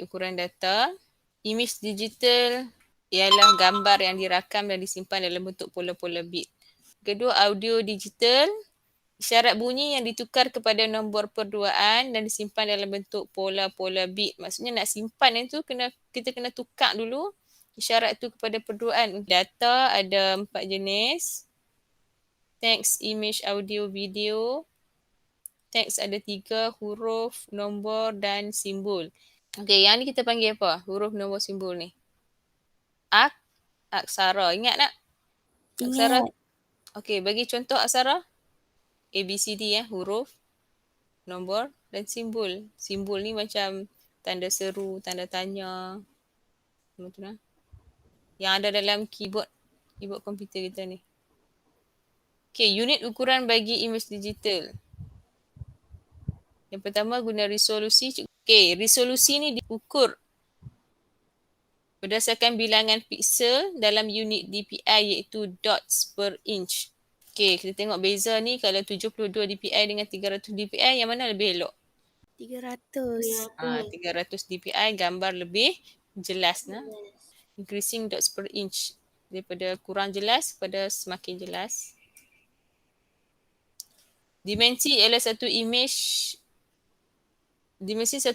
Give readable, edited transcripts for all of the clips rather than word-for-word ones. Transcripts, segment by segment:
ukuran data. Image digital ialah gambar yang dirakam dan disimpan dalam bentuk pola-pola bit. Kedua, audio digital, isyarat bunyi yang ditukar kepada nombor perduaan dan disimpan dalam bentuk pola-pola bit. Maksudnya nak simpan itu kita kena tukar dulu isyarat itu kepada perduaan. Data ada 4 jenis. Teks, image, audio, video. Teks ada 3, huruf, nombor dan simbol. Okey, yang ni kita panggil apa? Huruf, nombor, simbol ni. Aksara. Ingat tak? Aksara. Ingat. Okey, bagi contoh aksara. A, B, C, D huruf, nombor dan simbol. Simbol ni macam tanda seru, tanda tanya. Betul tak? Yang ada dalam keyboard komputer kita ni. Okey, unit ukuran bagi image digital. Yang pertama guna resolusi. Okey, resolusi ni diukur berdasarkan bilangan piksel dalam unit DPI iaitu dots per inch. Okey, kita tengok beza ni kalau 72 DPI dengan 300 DPI yang mana lebih elok? 300. 300 DPI gambar lebih jelas nah. Increasing dots per inch. Daripada kurang jelas pada semakin jelas. Dimensi satu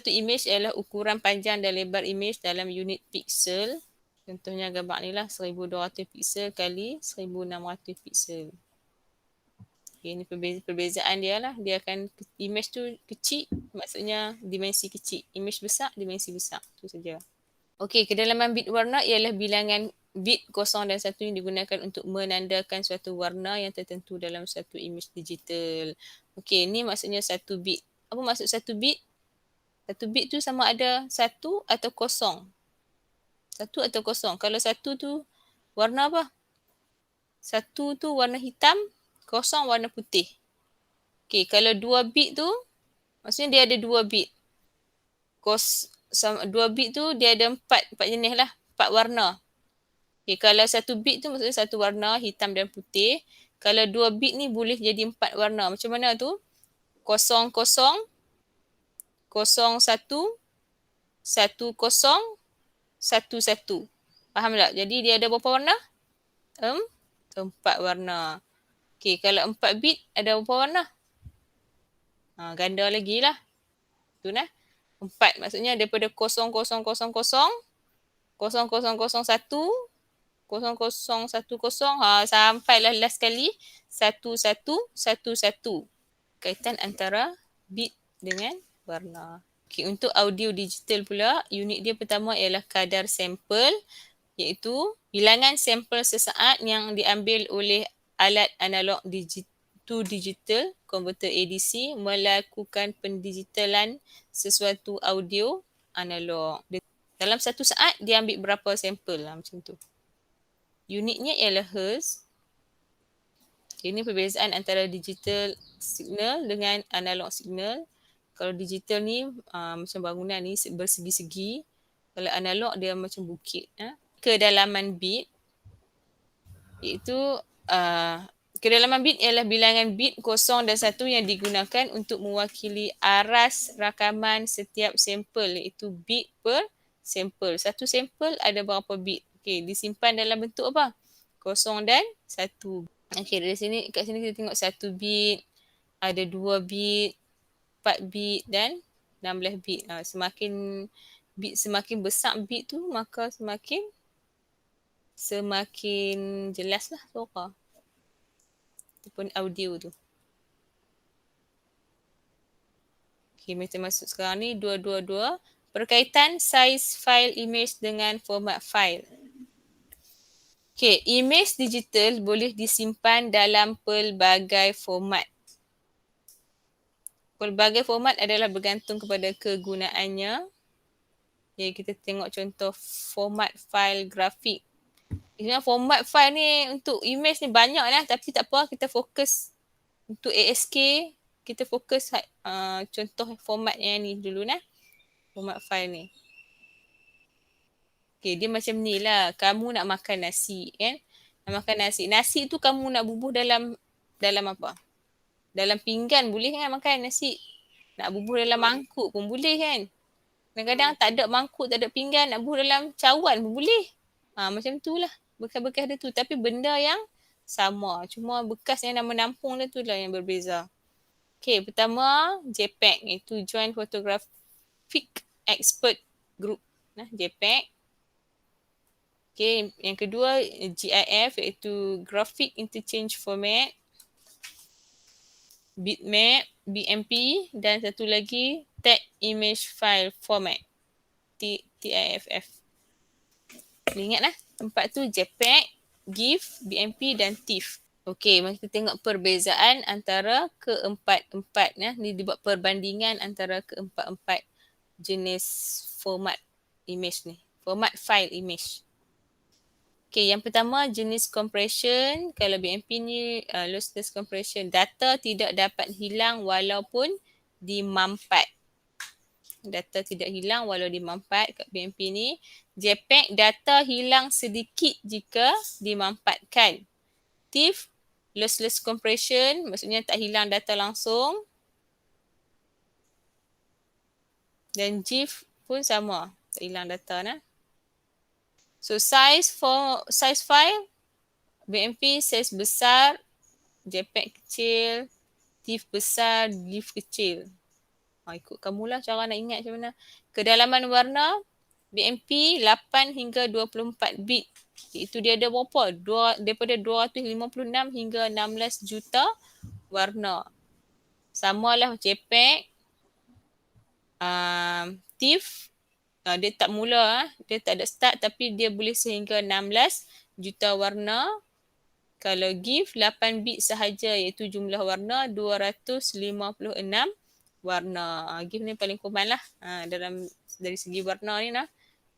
image ialah ukuran panjang dan lebar image dalam unit piksel. Contohnya gambar ni lah 1200 piksel kali 1600 piksel. Okay, ini perbezaan dia lah. Dia akan image tu kecil, maksudnya dimensi kecil. Image besar, dimensi besar. Itu saja. Okey, kedalaman bit warna ialah bilangan bit 0 dan 1 yang digunakan untuk menandakan suatu warna yang tertentu dalam satu image digital. Okey, ni maksudnya 1 bit. Apa maksud 1 bit? 1 bit tu sama ada 1 atau 0. 1 atau 0. Kalau 1 tu warna apa? 1 tu warna hitam, 0 warna putih. Okey, kalau 2 bit tu, maksudnya dia ada 2 bit. 2 bit tu dia ada 4 jenis lah, 4 warna. Okey, kalau 1 bit tu maksudnya 1 warna hitam dan putih. Kalau 2 bit ni boleh jadi 4 warna. Macam mana tu? 00, 01, 10, 11. Faham tak? Jadi dia ada berapa warna? 4 warna. Okey, kalau 4 bit ada berapa warna? Ganda lagi lah. Tu nah. 4 maksudnya daripada 0000, 0001, 0010, sampailah last kali 1111. Kaitan antara bit dengan warna. Okey, untuk audio digital pula, unit dia pertama ialah kadar sampel, iaitu bilangan sampel sesaat yang diambil oleh alat analog to digital converter ADC melakukan pendigitalan sesuatu audio analog. Dalam satu saat dia ambil berapa sampel lah, macam tu. Unitnya ialah hertz. Ini perbezaan antara digital signal dengan analog signal. Kalau digital ni macam bangunan ni bersegi-segi. Kalau analog dia macam bukit. Kedalaman bit iaitu kedalaman bit ialah bilangan bit 0 dan 1 yang digunakan untuk mewakili aras rakaman setiap sampel, iaitu bit per sampel. Satu sampel ada berapa bit? Okey, disimpan dalam bentuk apa? 0 dan 1. Okey, dari sini kat sini kita tengok 1 bit, ada 2 bit, 4 bit dan 16 bit. Semakin besar bit tu maka semakin jelaslah suara ataupun audio tu. Okey, macam masuk sekarang ni 222. Berkaitan saiz file image dengan format file. Okey, image digital boleh disimpan dalam pelbagai format. Pelbagai format adalah bergantung kepada kegunaannya. Jadi kita tengok contoh format file grafik. Sebenarnya format file ni untuk image ni banyak lah, tapi tak apa, kita fokus untuk ASK, kita fokus contoh format yang ni dulu nah. Format file ni. Okay, dia macam ni lah. Kamu nak makan nasi kan? Nak makan nasi. Nasi tu kamu nak bubuh dalam apa? Dalam pinggan boleh kan makan nasi? Nak bubuh dalam mangkuk pun boleh kan? Kadang-kadang tak ada mangkuk, tak ada pinggan, nak bubuh dalam cawan pun boleh. Macam tu lah. Bekas-bekas dia tu. Tapi benda yang sama. Cuma bekas yang nama nampung dia tu lah yang berbeza. Okay, pertama JPEG, iaitu Joint Photographic Expert Group. JPEG. Okay, yang kedua GIF, iaitu Graphic Interchange Format. Bitmap, BMP, dan satu lagi Tag Image File Format, TIFF. Ingatlah, empat tu JPEG, GIF, BMP dan TIFF. Okey, mari kita tengok perbezaan antara keempat-empat. Ni dibuat perbandingan antara keempat-empat jenis format image ni. Format file image. Okey, yang pertama jenis compression. Kalau BMP ni lossless compression. Data tidak dapat hilang walaupun dimampat. Data tidak hilang walau dimampat kat BMP ni. JPEG, data hilang sedikit jika dimampatkan. TIFF, lossless compression, maksudnya tak hilang data langsung. Dan GIF pun sama, tak hilang data nah. So size file, BMP size besar, JPEG kecil, TIFF besar, GIF kecil. Ikut kamulah cara nak ingat macam mana. Kedalaman warna, BMP 8 hingga 24 bit. Itu dia ada berapa? Daripada 256 hingga 16 juta warna. Samalah JPEG, TIFF, dia tak mula, dia tak ada start tapi dia boleh sehingga 16 juta warna. Kalau GIF 8 bit sahaja, iaitu jumlah warna 256 warna. GIF ni paling common lah dari segi warna ni lah.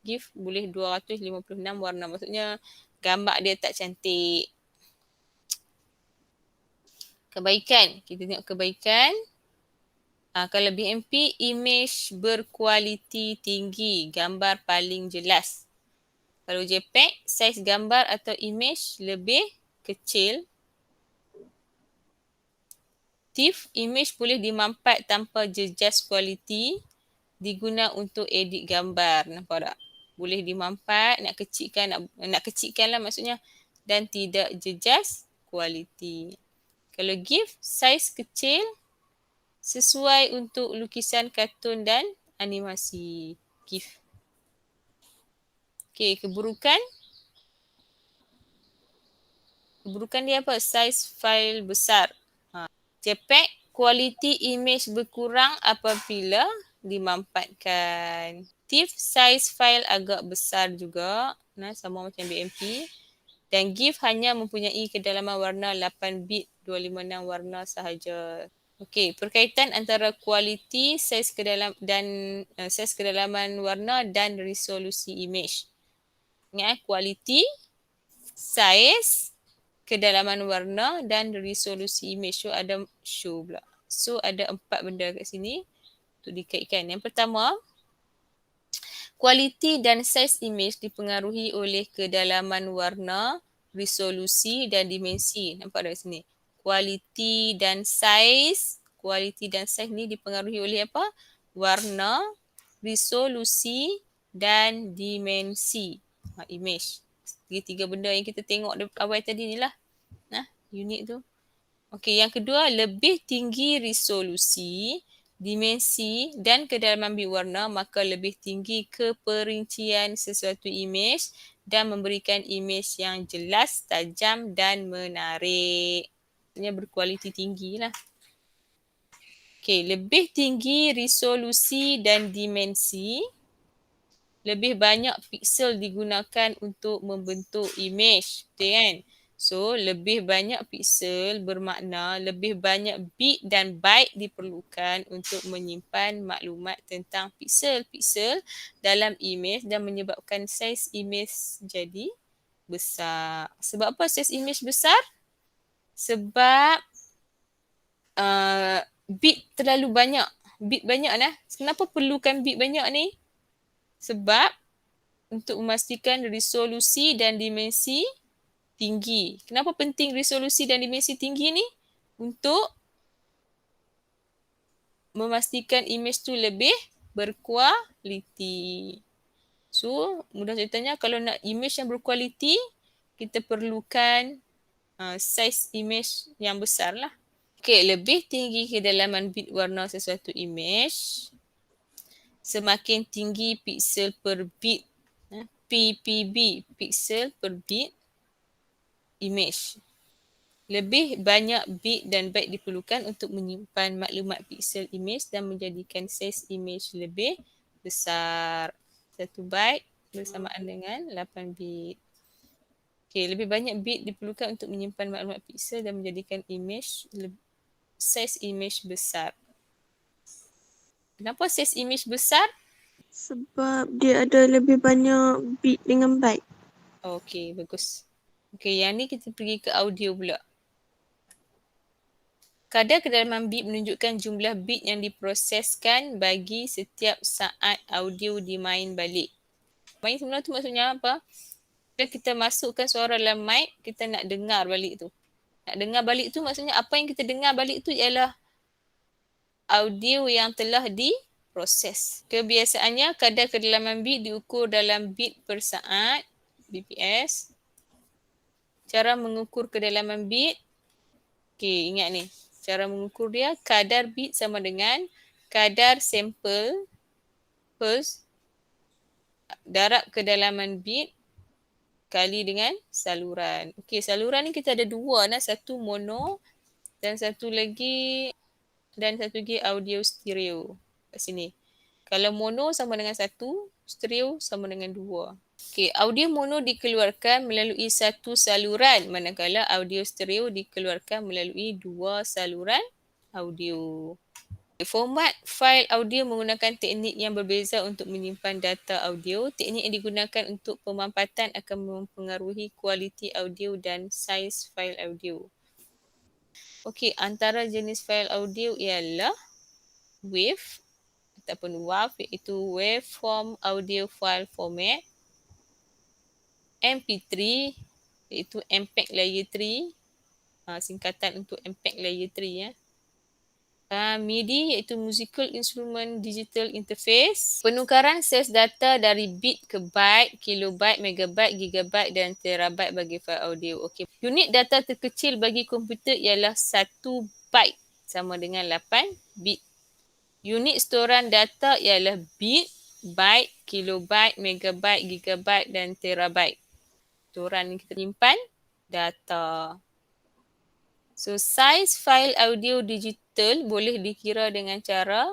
GIF boleh 256 warna, maksudnya gambar dia tak cantik. Kebaikan, kita tengok kebaikan. Kalau BMP, image berkualiti tinggi, gambar paling jelas. Kalau JPEG, saiz gambar atau image lebih kecil. TIFF, image boleh dimampat tanpa jejas kualiti, diguna untuk edit gambar. Nampak tak? Boleh dimampat, nak kecilkan lah maksudnya, dan tidak jejas kualiti. Kalau GIF, saiz kecil, sesuai untuk lukisan kartun dan animasi. GIF. Okey, keburukan. Keburukan dia apa? Saiz file besar. JPEG, kualiti image berkurang apabila dimampatkan. TIFF, saiz file agak besar juga. Sama macam BMP. Dan GIF hanya mempunyai kedalaman warna 8 bit 256 warna sahaja. Okey, perkaitan antara kualiti, saiz kedalaman warna dan resolusi image. Ingat, kualiti, saiz, kedalaman warna dan resolusi image. So ada 4 benda kat sini untuk dikaitkan. Yang pertama, kualiti dan saiz image dipengaruhi oleh kedalaman warna, resolusi dan dimensi. Nampak dari sini. Kualiti dan saiz ni dipengaruhi oleh apa? Warna, resolusi dan dimensi image. Tiga benda yang kita tengok awal tadi ni lah. Unit tu. Okey, yang kedua, lebih tinggi resolusi, dimensi dan kedalaman bit warna, maka lebih tinggi keperincian sesuatu image dan memberikan image yang jelas, tajam dan menarik. Maksudnya berkualiti tinggi lah. Okey, lebih tinggi resolusi dan dimensi, lebih banyak piksel digunakan untuk membentuk image. Betul kan? So, lebih banyak piksel bermakna lebih banyak bit dan byte diperlukan untuk menyimpan maklumat tentang piksel-piksel dalam image dan menyebabkan saiz image jadi besar. Sebab apa saiz image besar? Sebab bit terlalu banyak. Bit banyak lah. Kenapa perlukan bit banyak ni? Sebab untuk memastikan resolusi dan dimensi tinggi. Kenapa penting resolusi dan dimensi tinggi ni? Untuk memastikan image tu lebih berkualiti. So, mudah ceritanya kalau nak image yang berkualiti, kita perlukan saiz image yang besar lah. Okay, lebih tinggi kedalaman bit warna sesuatu image, semakin tinggi piksel per bit, PPB, piksel per bit image. Lebih banyak bit dan byte diperlukan untuk menyimpan maklumat piksel image dan menjadikan saiz image lebih besar. 1 byte bersamaan dengan 8 bit. Okay, lebih banyak bit diperlukan untuk menyimpan maklumat piksel dan menjadikan saiz image besar. Kenapa saiz image besar? Sebab dia ada lebih banyak bit dengan byte. Okey, bagus. Okey, yang ni kita pergi ke audio pula. Kadar kedalaman bit menunjukkan jumlah bit yang diproseskan bagi setiap saat audio dimain balik. Main semula tu maksudnya apa? Bila kita masukkan suara dalam mic, kita nak dengar balik tu. Nak dengar balik tu maksudnya apa yang kita dengar balik tu ialah audio yang telah diproses. Kebiasaannya kadar kedalaman bit diukur dalam bit per saat, BPS. Cara mengukur kedalaman bit, okey, ingat ni. Cara mengukur dia, kadar bit sama dengan kadar sampel pulse darab kedalaman bit kali dengan saluran. Okey, saluran ni kita ada dua, satu mono dan satu lagi audio stereo kat sini. Kalau mono sama dengan 1, stereo sama dengan 2. Okey, audio mono dikeluarkan melalui satu saluran, manakala audio stereo dikeluarkan melalui 2 saluran audio. Format fail audio menggunakan teknik yang berbeza untuk menyimpan data audio. Teknik yang digunakan untuk pemampatan akan mempengaruhi kualiti audio dan saiz fail audio. Okey, antara jenis fail audio ialah WAV ataupun WAV, iaitu Waveform Audio File Format. MP3 iaitu MPEG Layer 3, singkatan untuk MPEG Layer 3 ya. MIDI iaitu Musical Instrument Digital Interface. Penukaran saiz data dari bit ke byte, kilobyte, megabyte, gigabyte dan terabyte bagi fail audio. Okey. Unit data terkecil bagi komputer ialah 1 byte sama dengan 8 bit. Unit storan data ialah bit, byte, kilobyte, megabyte, gigabyte dan terabyte. Storan kita simpan data. So, saiz fail audio digital boleh dikira dengan cara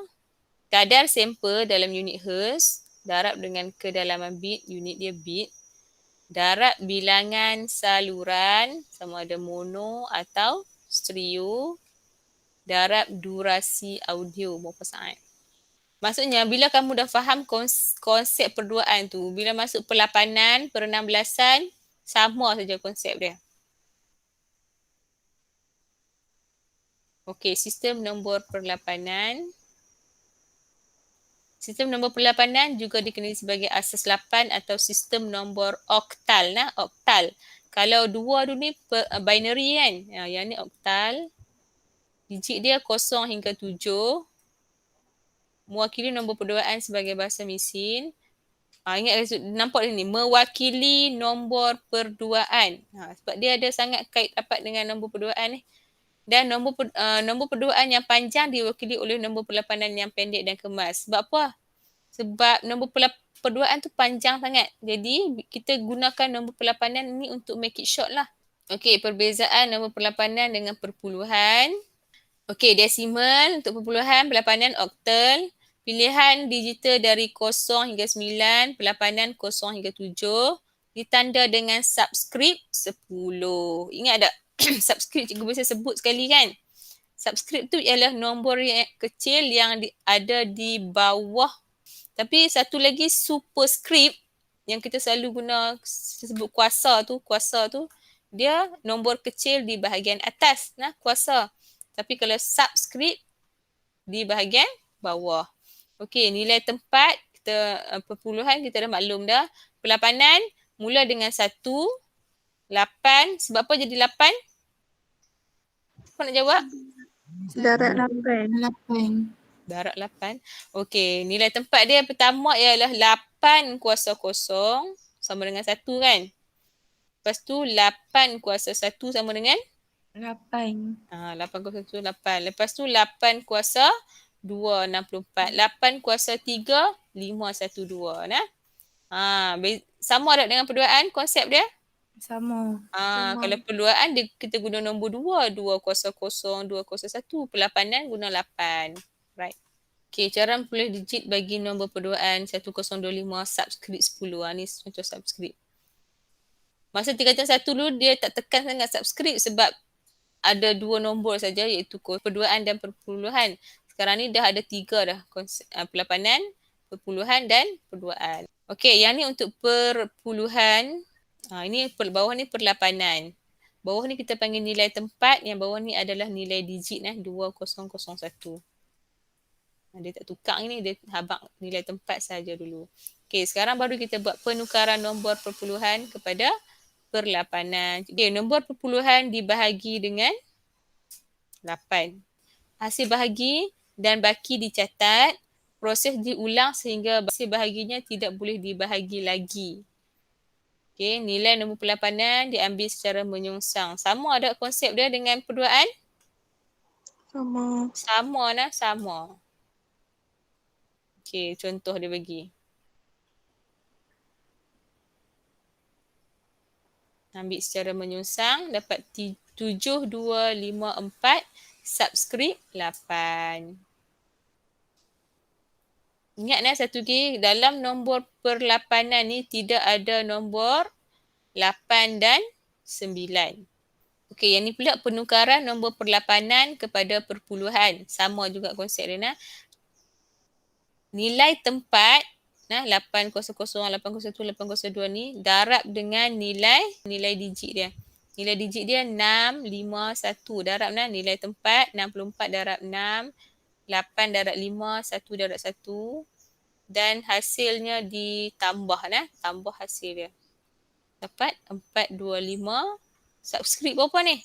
kadar sampel dalam unit hertz, darab dengan kedalaman bit, unit dia bit, darab bilangan saluran sama ada mono atau stereo, darab durasi audio berapa saat. Maksudnya bila kamu dah faham konsep perduaan tu, bila masuk per-8an, per-16an, sama saja konsep dia. Okey, sistem nombor per-8an. Sistem nombor per-8an juga dikenali sebagai asas 8 atau sistem nombor oktal. Oktal. Kalau dua tu ni binary kan. Yang ni oktal. Digit dia 0 hingga 7. Mewakili nombor perduaan sebagai bahasa mesin. Ingat nampak ni, mewakili nombor perduaan. Sebab dia ada sangat kait rapat dengan nombor perduaan ni. Dan nombor perduaan yang panjang diwakili oleh nombor per-8an yang pendek dan kemas. Sebab apa? Sebab nombor perduaan tu panjang sangat. Jadi kita gunakan nombor per-8an ni untuk make it short lah. Okey, perbezaan nombor per-8an dengan perpuluhan. Okey, desimal untuk perpuluhan, per-8an oktal. Pilihan digital dari 0 hingga 9, per-8an 0 hingga 7. Ditanda dengan subscript 10. Ingat tak? Subscript cikgu biasa sebut sekali kan. Subscript tu ialah nombor yang kecil yang ada di bawah. Tapi satu lagi superscript yang kita selalu guna sebut kuasa tu, dia nombor kecil di bahagian atas, kuasa. Tapi kalau subscript di bahagian bawah. Okey, nilai tempat kita perpuluhan kita dah maklum dah. Per-8an mula dengan 1, 8. Sebab apa jadi 8? Siapa nak jawab? Darab 8. Darab 8. Okey, nilai tempat dia pertama ialah 8 kuasa kosong sama dengan 1 kan? Lepas tu 8 kuasa 1 sama dengan 8. 8 kuasa 1, 8. Lepas tu 8 kuasa 2, 64. 8 kuasa 3, 5, 1, 2. Nah. Sama tak dengan perduaan konsep dia? Sama. Sama. Kalau perluaan dia, kita guna nombor 2. 2 kuasa kosong, 2 kuasa 1. Perlapanan guna 8. Right. Okay, cara memperoleh digit bagi nombor perduaan 1025 subscript 10. Ni contoh subscript. Masa tingkatan 1 dulu dia tak tekan sangat subscript sebab ada 2 nombor saja iaitu perduaan dan perpuluhan. Sekarang ni dah ada 3 dah. Perlapanan, perpuluhan dan perduaan. Okey, yang ni untuk perpuluhan. Ini bawah ni perlapanan. Bawah ni kita panggil nilai tempat. Yang bawah ni adalah nilai digit 2001. Dia tak tukar ni, dia habaq nilai tempat saja dulu. Okey, sekarang baru kita buat penukaran nombor perpuluhan kepada perlapanan. Okey, nombor perpuluhan dibahagi dengan 8. Hasil bahagi dan baki dicatat. Proses diulang sehingga hasil bahaginya tidak boleh dibahagi lagi. Okey, nilai nombor perlapanan diambil secara menyongsang. Sama ada konsep dia dengan perduaan? Sama. Sama. Okey, contoh dia bagi. Ambil secara menyongsang, dapat 7, 2, 5, 4, subscript 8. Ingat satu lagi, dalam nombor perlapanan ni tidak ada nombor 8 dan 9. Okey, yang ni pula penukaran nombor perlapanan kepada perpuluhan. Sama juga konsep dia. Nilai tempat 800, 801, 802 ni darab dengan nilai digit dia. Nilai digit dia 651. Darab nilai tempat 64 darab 6, 8 darab 5, 1 darab 1 dan hasilnya ditambah tambah hasil dia. Dapat 425 subscript berapa ni?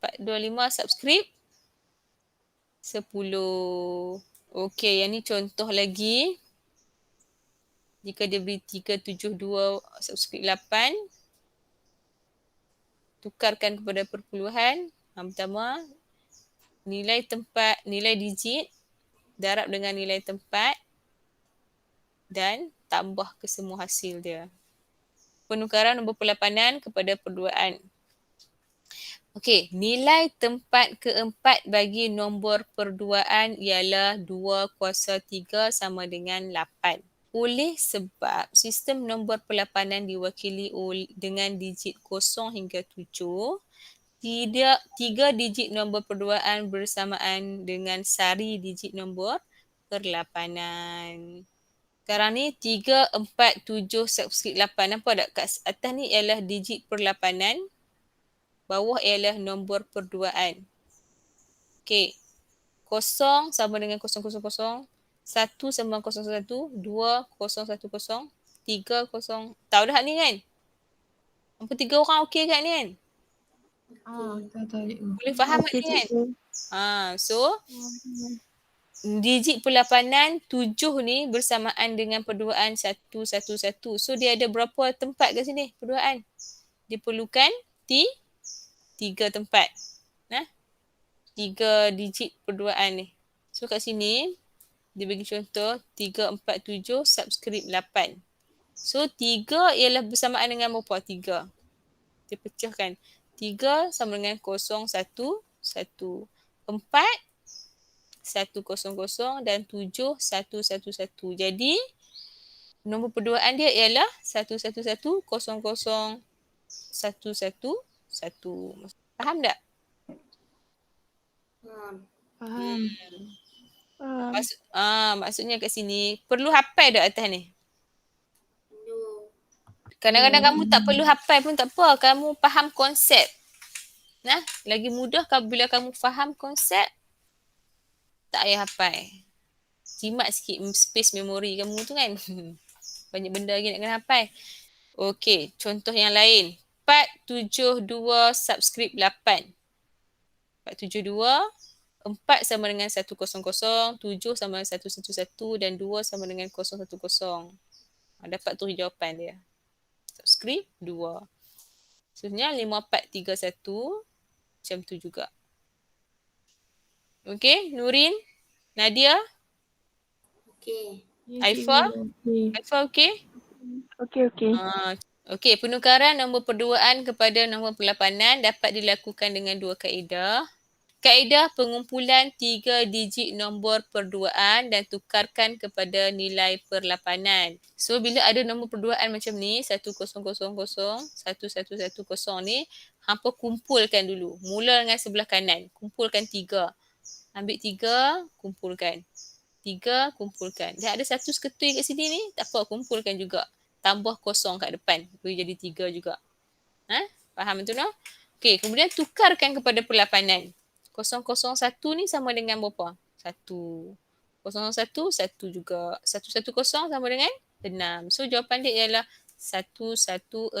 425 subscript 10. Okey, yang ni contoh lagi. Jika dia beri 372 subscript 8, tukarkan kepada perpuluhan. Pertama, nilai tempat, nilai digit darab dengan nilai tempat dan tambah ke semua hasil dia. Penukaran nombor perlapanan kepada perduaan. Okey, nilai tempat keempat bagi nombor perduaan ialah 2 kuasa 3 sama dengan 8. Oleh sebab sistem nombor perlapanan diwakili dengan digit 0 hingga 7, tidak 3 digit nombor perduaan bersamaan dengan sari digit nombor perlapanan. Sekarang ni 3, 4, 7, subscript 8. Nampak tak kat atas ni ialah digit perlapanan, bawah ialah nombor perduaan. Okey, 0 sama dengan 000, 1 sama 01, 2 010, 3 0. Tahu dah ni kan? Apa 3 orang okey kat ni kan? Tahu. Boleh faham kat ni kan? So digit perlapanan 7 ni bersamaan dengan perduaan 111. So dia ada berapa tempat kat sini perduaan? Dia perlukan 3 tempat. 3 digit perduaan ni. So kat sini dia bagi contoh 3, 4, 7 subscript 8. So 3 ialah bersamaan dengan berapa? 3. Dia pecahkan. 3 sama dengan 0, 1, 1. 4, 100 dan 7, 111. Jadi nombor perduaan dia ialah 111, 00, 111. Faham tak? Faham. Maksudnya kat sini perlu hafal tak atas ni? Kadang-kadang kamu tak perlu hafal pun tak apa. Kamu faham konsep. Lagi mudah bila kamu faham konsep, tak payah hafal. Jimat sikit space memori kamu tu kan. Banyak benda lagi nak kena hafal. Okey, contoh yang lain. 472 subscript 8. 472 4 sama dengan 100, 7 sama dengan 111 dan 2 sama dengan 010. Dapat tu jawapan dia. Subscript 2. Sebenarnya 5431 macam tu juga. Okey, Nurin, Nadia, Okey. Aifa, Okey. Aifa okey? Okey. Okey, penukaran nombor perduaan kepada nombor perlapanan dapat dilakukan dengan dua kaedah. Kaedah pengumpulan 3 digit nombor perduaan dan tukarkan kepada nilai perlapanan. So, bila ada nombor perduaan macam ni, 1000, 1110 ni, hampa kumpulkan dulu. Mula dengan sebelah kanan. Kumpulkan 3. Ambil 3, kumpulkan. 3, kumpulkan. Dah ada satu seketui kat sini ni, tak apa, kumpulkan juga. Tambah kosong kat depan. Boleh jadi 3 juga. Faham tu no? Okey, kemudian tukarkan kepada perlapanan. 001 ni sama dengan berapa? 1. 001, 1 juga. 110 sama dengan 6. So, jawapan dia ialah 116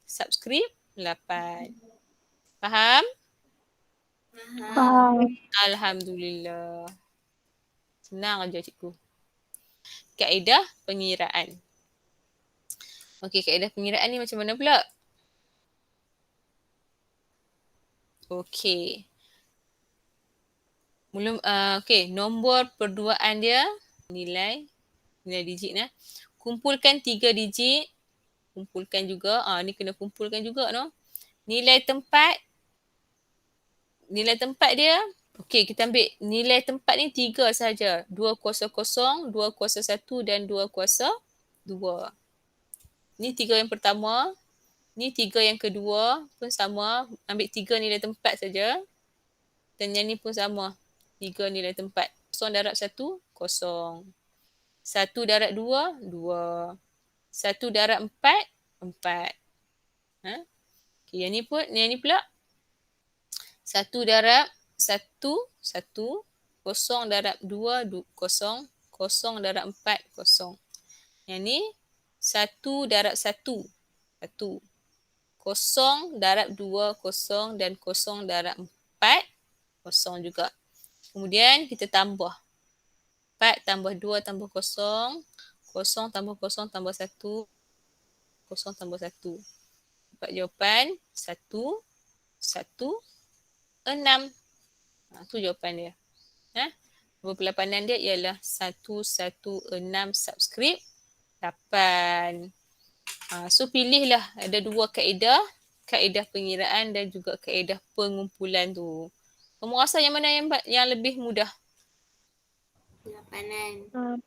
subscript 8. Faham? Faham. Alhamdulillah. Senang aja cikgu. Kaedah pengiraan. Okey, kaedah pengiraan ni macam mana pula? Okey. Okey, nombor perduaan dia nilai digit nah. Kumpulkan 3 digit. Kumpulkan juga. Ni kena kumpulkan juga no. Nilai tempat dia. Okey, kita ambil nilai tempat ni 3 saja. 200, 201 dan 202. Ni 3 yang pertama. Ni 3 yang kedua pun sama. Ambil 3 nilai tempat saja. Dan yang ni pun sama. 3 nilai tempat. 0 darab 1, 0. 1 darab 2, 2. 1 darab 4, 4. Okay, yang ni pula. 1 darab 1, 1. 0 darab 2, 0. 0 darab 4, 0. Yang ni 1 darab 1, 1. 0 darab 2, 0 dan 0 darab 4, 0 juga. Kemudian kita tambah. 4 tambah 2 tambah 0. 0 tambah 0 tambah 1. 0 tambah 1. Dapat jawapan 1, 1, 6. Tu jawapan dia. Nombor perlapanan dia ialah 116 subscript 8. So pilihlah ada dua kaedah. Kaedah pengiraan dan juga kaedah pengumpulan tu. Kamu rasa yang mana yang lebih mudah?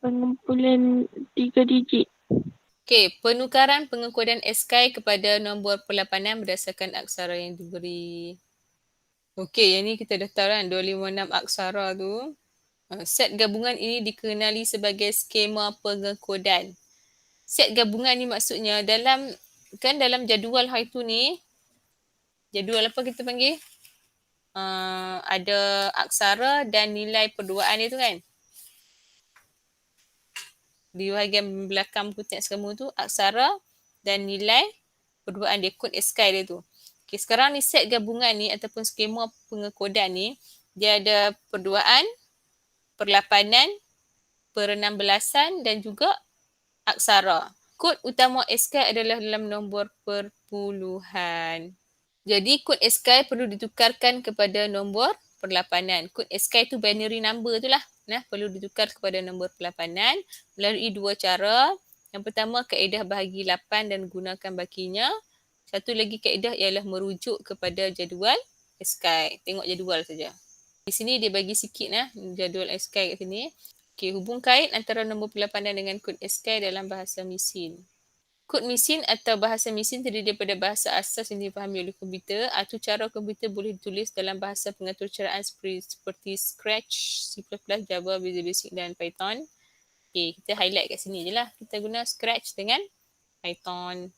Pengumpulan 3 digit. Okey, penukaran pengekodan SKI kepada nombor perlapanan berdasarkan aksara yang diberi. Okey, yang ni kita dah tahu kan 256 aksara tu. Set gabungan ini dikenali sebagai skema pengekodan. Set gabungan ni maksudnya dalam jadual hari tu ni, jadual apa kita panggil? Ada aksara dan nilai perduaan dia tu kan. Di bahagian belakang buku teks kamu tu, aksara dan nilai perduaan dia, kod SKI dia tu. Okay, sekarang ni set gabungan ni ataupun skema pengekodan ni, dia ada perduaan, perlapanan, per-16an dan juga aksara. Kod utama SKI adalah dalam nombor perpuluhan. Jadi kod SKI perlu ditukarkan kepada nombor perlapanan. Kod SKI tu binary number tu lah. Perlu ditukar kepada nombor perlapanan melalui dua cara. Yang pertama kaedah bahagi 8 dan gunakan bakinya. Satu lagi kaedah ialah merujuk kepada jadual SKI. Tengok jadual saja. Di sini dia bagi sikit jadual SKI kat sini. Okey, hubung kait antara nombor perlapanan dengan kod SKI dalam bahasa mesin. Kod mesin atau bahasa mesin terdiri daripada bahasa asas yang dipahami oleh komputer atau cara komputer boleh ditulis dalam bahasa pengatur caraan seperti Scratch, C++, Java, Visual Basic dan Python. Okay, kita highlight kat sini je lah. Kita guna Scratch dengan Python.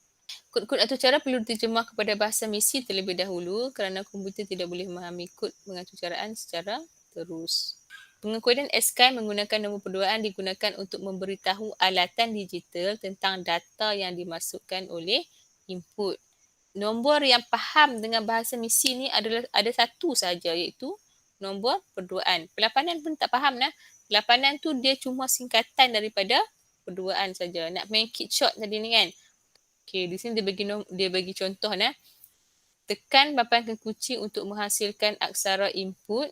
Kod-kod atau cara perlu diterjemah kepada bahasa mesin terlebih dahulu kerana komputer tidak boleh memahami kod pengatur caraan secara terus. Pengekodan SKI menggunakan nombor perduaan digunakan untuk memberitahu alatan digital tentang data yang dimasukkan oleh input. Nombor yang faham dengan bahasa mesin ni ada satu saja iaitu nombor perduaan. Perlapanan pun tak faham lah. Perlapanan tu dia cuma singkatan daripada perduaan saja. Nak main keep short tadi ni kan. Okey, di sini dia bagi contoh nah. Tekan papan kunci untuk menghasilkan aksara input.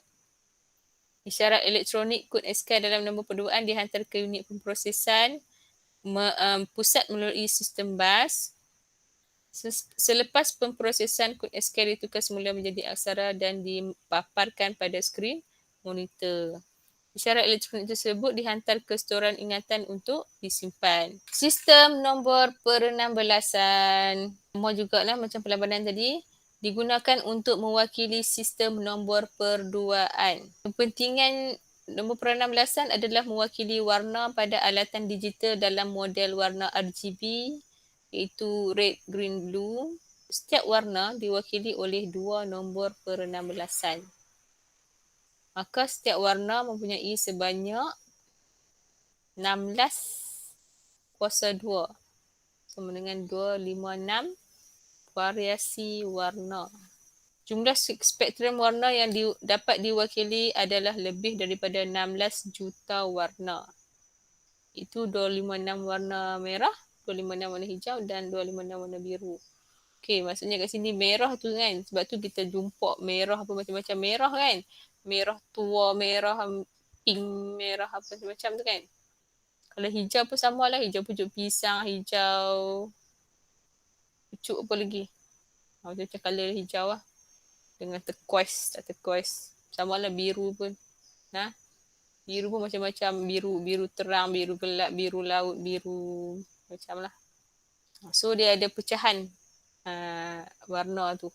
Isyarat elektronik kod SK dalam nombor perduaan dihantar ke unit pemprosesan pusat melalui sistem bas. Selepas pemprosesan kod SK ditukar semula menjadi aksara dan dipaparkan pada skrin monitor. Isyarat elektronik tersebut dihantar ke storan ingatan untuk disimpan. Sistem nombor per-16an. Sama jugalah macam perlabanan tadi. Digunakan untuk mewakili sistem nombor perduaan. Kepentingan nombor per-16an adalah mewakili warna pada alatan digital dalam model warna RGB iaitu red, green, blue. Setiap warna diwakili oleh 2 nombor per-16an. Maka setiap warna mempunyai sebanyak 16 kuasa 2. Sama dengan 256 variasi warna. Jumlah spektrum warna yang dapat diwakili adalah lebih daripada 16 juta warna. Itu 256 warna merah, 256 warna hijau dan 256 warna biru. Okey, maksudnya kat sini merah tu kan. Sebab tu kita jumpa merah apa macam-macam merah kan. Merah tua, merah pink, merah apa macam tu kan. Kalau hijau pun sama lah. Hijau pucuk pisang, hijau pucuk apa lagi. Macam-macam colour hijau lah. Dengan turquoise, tak turquoise. Sama lah biru pun. Nah, biru pun macam-macam. Biru terang, biru gelap, biru laut, biru macam lah. So dia ada pecahan warna tu.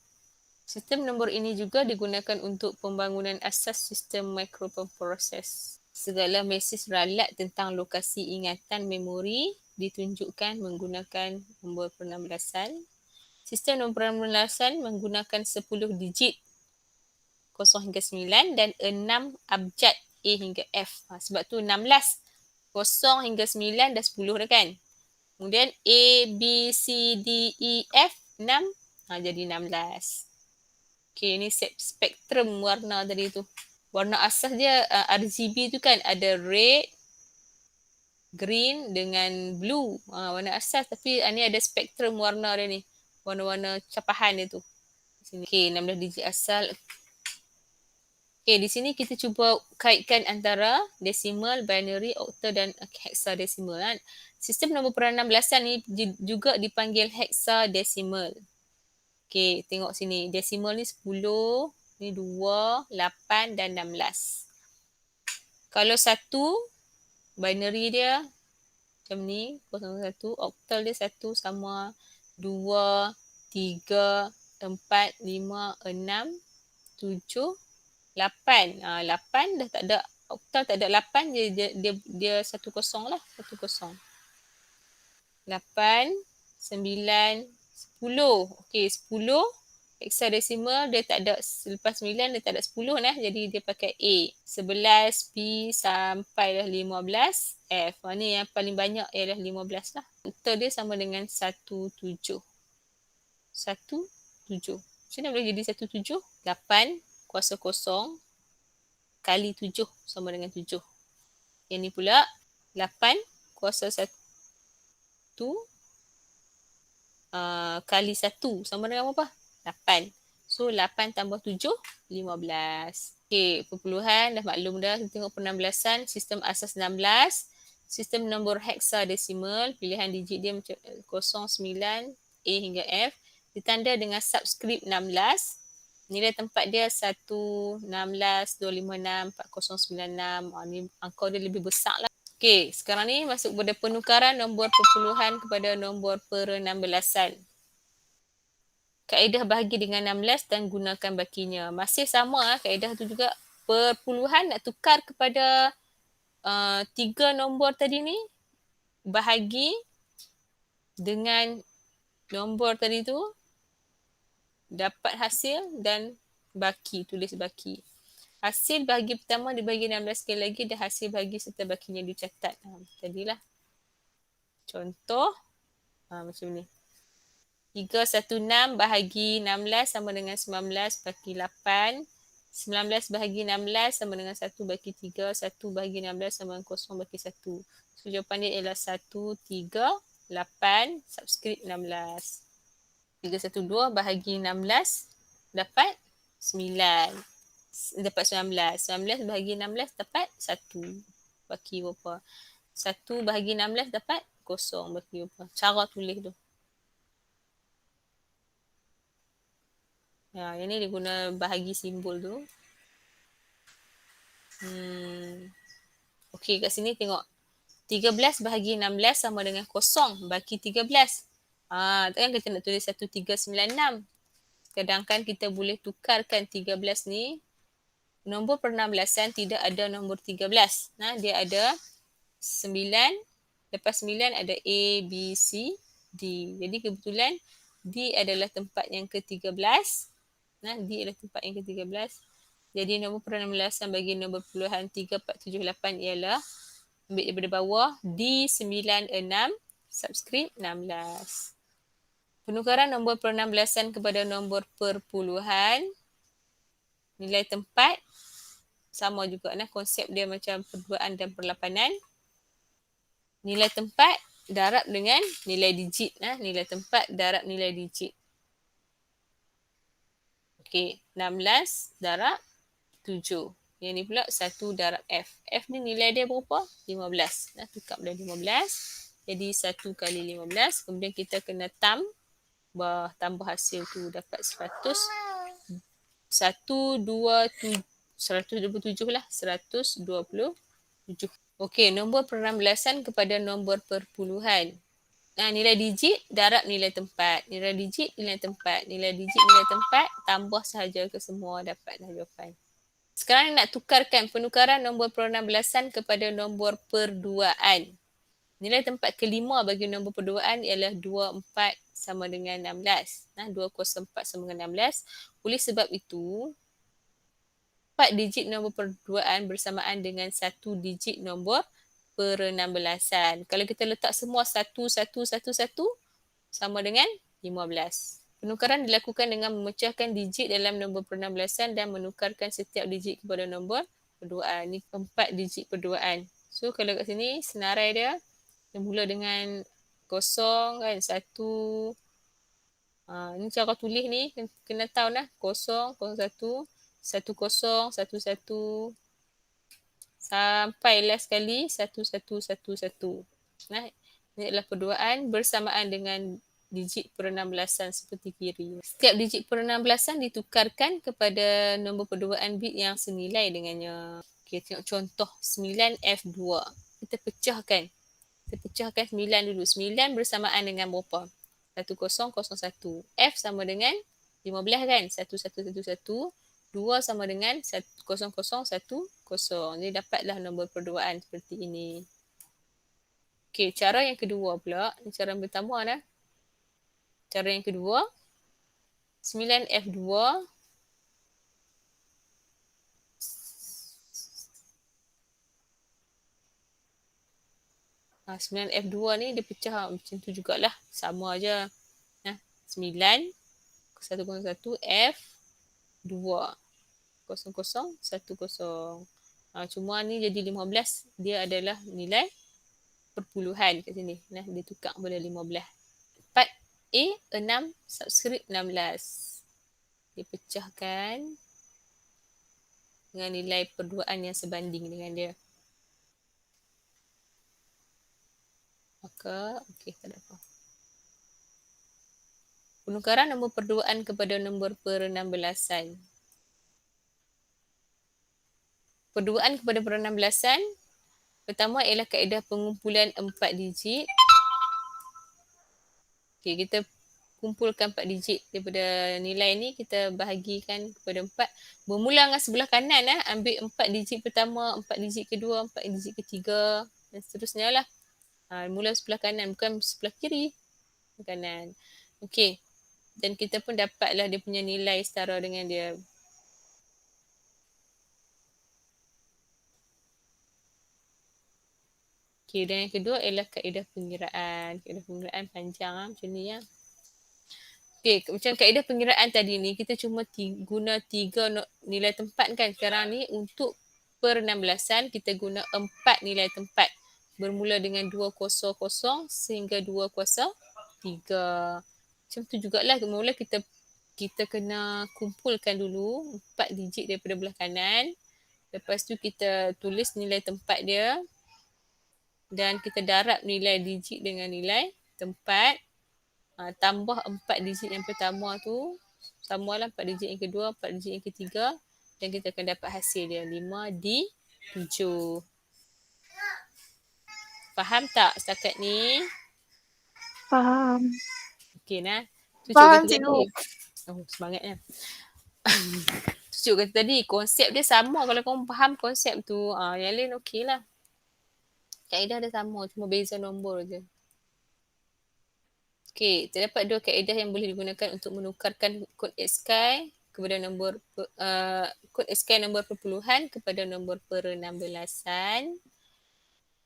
Sistem nombor ini juga digunakan untuk pembangunan asas sistem microproses. Segala mesej ralat tentang lokasi ingatan memori ditunjukkan menggunakan nombor per-16an. Sistem nombor per-16an menggunakan 10 digit 0 hingga 9 dan 6 abjad A hingga F. Sebab tu 16. 0 hingga 9 dah 10 dah kan. Kemudian A, B, C, D, E, F 6. Jadi 16. Okey, ni spektrum warna tadi tu. Warna asas dia RGB tu kan ada red, green dengan blue. Warna asas tapi ni ada spektrum warna dia ni. Warna-warna capahan dia tu. Okey, 16 digit asal. Okey, di sini kita cuba kaitkan antara desimal, binary, octal dan hexadesimal kan. Sistem nombor per-16an ni juga dipanggil hexadesimal. Okey, tengok sini. Desimal ni 10, ni 2, 8 dan 16. Kalau 1, binary dia macam ni, 01. Octal dia 1 sama 2, 3, 4, 5, 6, 7, 8. 8 dah tak ada. Octal tak ada 8, dia 10 lah. 10. 8, 9, 10. Okey, 10 hexadesimal dia tak ada. Selepas 9 dia tak ada 10 nah. Jadi dia pakai A. 11 B sampai 15 F. Ni yang paling banyak ialah 15 lah. Octal dia sama dengan 17. 17. Macam mana boleh jadi 17? 8 kuasa 0 kali 7 sama dengan 7. Yang ni pula 8 kuasa 1 kali 1 sama dengan apa? 8. So 8 tambah 7, 15. Okey, perpuluhan dah maklum dah. Kita tengok per-16an, sistem asas 16. Sistem nombor hexadesimal, pilihan digit dia macam 0, 9, A hingga F. Ditanda dengan subskrip 16. Nilai tempat dia 1, 16, 256, 4096. Ni angka dia lebih besar lah. Okey, sekarang ni masuk pada penukaran nombor perpuluhan kepada nombor per-16an. Kaedah bahagi dengan 16 dan gunakan bakinya. Masih sama kaedah tu juga. Perpuluhan nak tukar kepada 3 nombor tadi ni. Bahagi dengan nombor tadi tu. Dapat hasil dan baki, tulis baki. Hasil bahagi pertama dibagi 16 sekali lagi dan hasil bahagi serta bakinya dicatat. Tadilah. Contoh macam ni. 316 bahagi 16 sama dengan 19 bagi 8. 19 bahagi 16 sama dengan 1 bagi 3. 1 bahagi 16 sama dengan 0 bagi 1. So, jawapan dia ialah 1, 3, 8, subscript 16. 312 bahagi 16 dapat 9. Dapat 19. 19 bahagi 16 dapat 1. Bagi berapa? 1 bahagi 16 dapat 0. Bagi berapa? Cara tulis tu. Ya, yang ni dia guna bahagi simbol tu. Okey, kat sini tengok. 13 bahagi 16 sama dengan 0 bagi 13. Kan kita nak tulis 1396. Sedangkan kita boleh tukarkan 13 ni. Nombor per-16an tidak ada nombor 13. Dia ada 9. Lepas 9 ada A, B, C, D. Jadi kebetulan D adalah tempat yang ke-13. D adalah tempat yang ke-13. Jadi nombor per-16an bagi nombor puluhan 3, 4, 7, 8 ialah ambil daripada bawah D96 subscript 16. Penukaran nombor per-16an kepada nombor perpuluhan. Nilai tempat sama juga konsep dia macam perduaan dan perlapanan. Nilai tempat darab dengan nilai digit. Nilai tempat darab nilai digit. Okey, 16 darab 7. Yang ni pula 1 darab F. F ni nilai dia berapa? 15. Tukar pada 15. Jadi 1 kali 15. Kemudian kita kena tambah hasil tu dapat 100. 127 lah. 127. Okey, nombor per-16an kepada nombor perpuluhan. Nilai digit darab nilai tempat. Nilai digit, nilai tempat. Nilai digit, nilai tempat. Tambah sahaja ke semua dapatlah jawapan. Sekarang nak tukarkan penukaran nombor per-16an kepada nombor perduaan. Nilai tempat kelima bagi nombor perduaan ialah 24 sama dengan 16. 204 sama dengan 16. Oleh sebab itu, 4 digit nombor perduaan bersamaan dengan 1 digit nombor per-16an. Kalau kita letak semua 1, 1, 1, 1 sama dengan 15. Penukaran dilakukan dengan memecahkan digit dalam nombor per-16an dan menukarkan setiap digit kepada nombor perduaan. Ini 4 digit perduaan. So kalau kat sini senarai dia mula dengan 0 kan, 1. Ini cara tulis ni kena tahu 0, 01, 10, 11 sampai last sekali 1111. Ini adalah perduaan bersamaan dengan digit per-16an seperti kiri. Setiap digit per-16an ditukarkan kepada nombor perduaan bit yang senilai dengannya. Okey, tengok contoh 9F2. Kita pecahkan 9 dulu. 9 bersamaan dengan berapa? 1001. F sama dengan 15 kan? 1111. 2 sama dengan 0010. Jadi dapatlah nombor perduaan seperti ini. Okey, cara yang kedua pula. Ini cara yang pertama . Cara yang kedua. 9F2. 9F2 ni dia pecah macam tu jugalah. Sama aja. 9, 101, F2. 0010. Cuma ni jadi 15. Dia adalah nilai perpuluhan kat sini. Dia tukar kepada 15. 4A, 6, subscript 16. Dipecahkan dengan nilai perduaan yang sebanding dengan dia. Maka, okey, tak ada apa. Penukaran nombor perduaan kepada nombor per-16an. Perduaan kepada per-16an. Pertama ialah kaedah pengumpulan 4 digit. Okey, kita kumpulkan 4 digit daripada nilai ni, kita bahagikan kepada 4. Bermula dengan sebelah kanan. Ambil 4 digit pertama, 4 digit kedua, 4 digit ketiga dan seterusnya lah. Mula sebelah kanan, bukan sebelah kiri. Kanan. Okey. Dan kita pun dapatlah dia punya nilai setara dengan dia. Okey, dan yang kedua ialah kaedah pengiraan. Kaedah pengiraan panjang macam ni . Okey, macam kaedah pengiraan tadi ni, kita cuma guna 3 nilai tempat kan. Sekarang ni untuk per 16-an, kita guna 4 nilai tempat. Bermula dengan 200 sehingga 203. Macam tu jugalah, mula kita kena kumpulkan dulu 4 digit daripada belah kanan. Lepas tu kita tulis nilai tempat dia. Dan kita darab nilai digit dengan nilai tempat. Tambah 4 digit yang pertama tu, samalah 4 digit yang kedua, 4 digit yang ketiga, dan kita akan dapat hasil dia 5D7. Faham tak setakat ni? Faham. Okey nah. Tu Faham, kata tadi. Oh, semangatnya. Tu kata tadi, konsep dia sama kalau kamu faham konsep tu. Yang lain okey lah. Kaedah dia sama, cuma beza nombor je. Okey, terdapat 2 kaedah yang boleh digunakan untuk menukarkan kod ASCII kepada nombor kod ASCII nombor perpuluhan kepada nombor per-16an.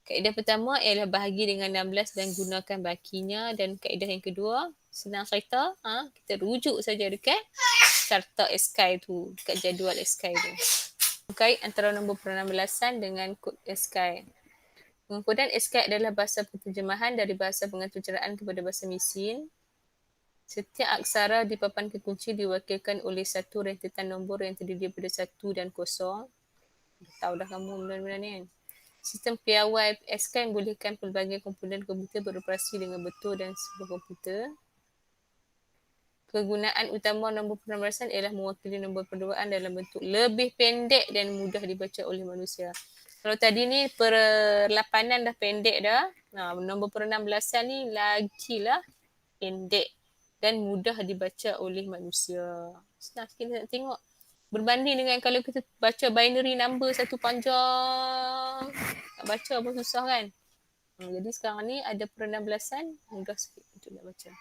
Kaedah pertama ialah bahagi dengan 16 dan gunakan bakinya, dan kaedah yang kedua senang cerita, kita rujuk saja dekat carta ASCII tu, dekat jadual ASCII tu. Kait antara nombor per-16an dengan kod ASCII. Pengekodan ASCII adalah bahasa penterjemahan dari bahasa pengaturceraian kepada bahasa mesin. Setiap aksara di papan kekunci diwakilkan oleh satu rentetan nombor yang terdiri daripada 1 dan 0. Tahu dah kamu benda-benda ni kan? Sistem piawai ASCII membolehkan pelbagai komponen komputer beroperasi dengan betul dan sebuah komputer. Kegunaan utama nombor per-16an ialah mewakili nombor perduaan dalam bentuk lebih pendek dan mudah dibaca oleh manusia. Kalau tadi ni per-8an dah pendek dah. Nombor per-16an ni lagilah pendek dan mudah dibaca oleh manusia. Senang kita nak tengok. Berbanding dengan kalau kita baca binary number satu panjang. Nak baca pun susah kan. Jadi sekarang ni ada per-16an, mudah sikit untuk nak baca.